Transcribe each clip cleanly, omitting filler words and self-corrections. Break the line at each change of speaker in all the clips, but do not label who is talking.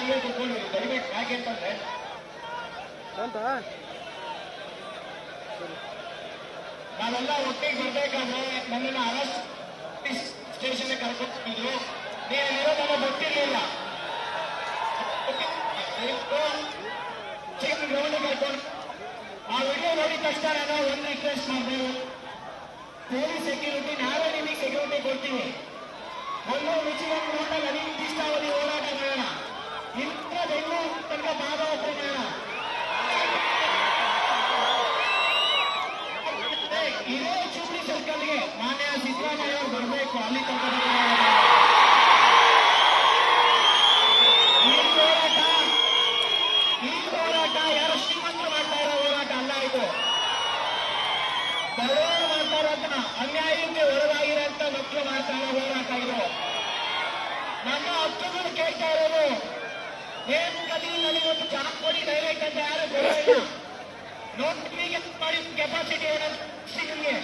ನಾವೇ ತಿಳ್ಕೊಂಡಿದ್ವಿ ದಯವಿಟ್ಟು. ಯಾಕೆಂತಂದ್ರೆ ನಾವೆಲ್ಲ ಒಟ್ಟಿಗೆ ಬರ್ಬೇಕಾದ್ರೆ ನನ್ನನ್ನ ಅರೆಸ್ಟ್ ಸ್ಟೇಷನ್ ಕರ್ಕೊಂಡಿದ್ರು. ನೀವು ಇರೋದನ್ನ ಗೊತ್ತಿರ್ಲಿಲ್ಲ. ಗ್ರೌಂಡ್ ಕರ್ಕೊಂಡು ಆ ವಿಡಿಯೋ ನೋಡಿದ ತಕ್ಷಣ ನಾನು ಒಂದು ರಿಕ್ವೆಸ್ಟ್ ಮಾಡಿದೆ, ಪೊಲೀಸ್ ಸೆಕ್ಯೂರಿಟಿ ನಾವೇ ನಿಮಗೆ ಸೆಕ್ಯೂರಿಟಿ ಕೊಡ್ತೀವಿ. ಒಂದು ಮಿಚಿಗನ್ ಗ್ರೌಂಡಲ್ಲಿ ಅನಿರ್ದಿಷ್ಟಾವಧಿ ಹೋರಾಟ ಮಾಡೋಣ. ಇಂಥ ಬೆಂಗಳೂರು ತನಕ ಪಾದಯಾತ್ರೆ ಮಾಡೋಣ. ಇದೇ ಚುಬ್ಳಿ ಸರ್ಕಲ್ಗೆ ಮಾನ್ಯ ಸಿದ್ದರಾಮಯ್ಯ ಅವರು ಬರಬೇಕು. ಅಲ್ಲಿ ತನಕ ಈ ಹೋರಾಟ ಯಾರು ಶ್ರೀಮಂತರು ಮಾಡ್ತಾ ಇರೋ ಹೋರಾಟ ಅಲ್ಲ. ಇದು ಬಡವರು ಮಾಡ್ತಾ ಇರೋಂತ, ಅನ್ಯಾಯಕ್ಕೆ ಒಳಗಾಗಿರೋಂಥ ಮಕ್ಕಳು ಮಾಡ್ತಾ ಇರೋ ಹೋರಾಟ. ಇದು ನಮ್ಮ ಹಕ್ಕುಗಳು ಕೇಳ್ತಾ ಇರೋದು. ನೇಮಕದಲ್ಲಿ ನನಗೊಂದು ಜಾಬ್ ಕೊಡಿ ಡೈರೆಕ್ಟ್ ಅಂತ ಯಾರು ಕೊಡೋಲ್ಲ. ನೋಟಿಫಿಕೇಶನ್ ಮಾಡಿ ಕೆಪಾಸಿಟಿ ನಿಮಗೆ.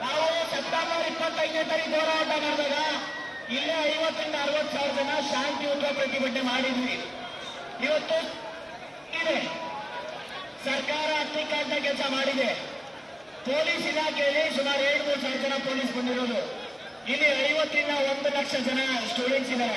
ನಾವು ಸೆಪ್ಟೆಂಬರ್ 25ನೇ ತಾರೀಕು ಹೋರಾಟ ಮಾಡಿದಾಗ ಇಲ್ಲೇ 50ರಿಂದ 60,000 ಜನ ಶಾಂತಿಯುತ ಪ್ರತಿಭಟನೆ ಮಾಡಿದ್ವಿ. ಇವತ್ತು ಇದೆ ಸರ್ಕಾರ ಅತ್ಯಂತ ಕೆಲಸ ಮಾಡಿದೆ. ಪೊಲೀಸ್ ಇಲಾಖೆಯಲ್ಲಿ ಸುಮಾರು 2-3 ಸಾವಿರ ಜನ ಪೊಲೀಸ್ ಬಂದಿರೋದು. ಇಲ್ಲಿ 50ರಿಂದ 1 ಲಕ್ಷ ಜನ ಸ್ಟೂಡೆಂಟ್ಸ್ ಇದ್ದಾರೆ.